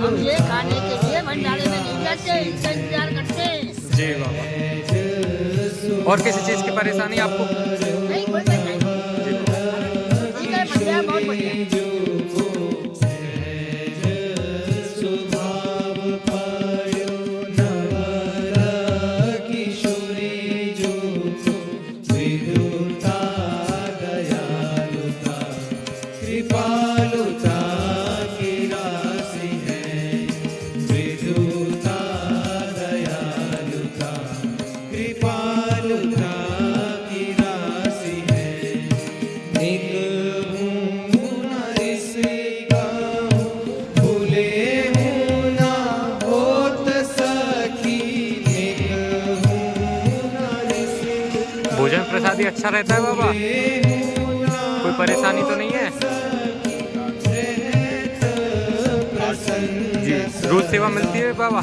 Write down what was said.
हम ये खाने के लिए भंडारे में नहीं जाते, इनका इंतजार करते हैं। जी बाबा। और किसी चीज़ की परेशानी आपको? नहीं कोई बात नहीं, जी बाबा। ठीक है, बढ़िया, बहुत बढ़िया। कृपालुता की राशि है, विद्युता दयालुता, कृपालुता की राशि है। एक हूँ न इसका भूले हूँ ना होत सखी, एक हूँ न इसका भोजन प्रसादी अच्छा रहता है बाबा? कोई परेशानी तो नहीं है? जी, रोज सेवा मिलती है बाबा?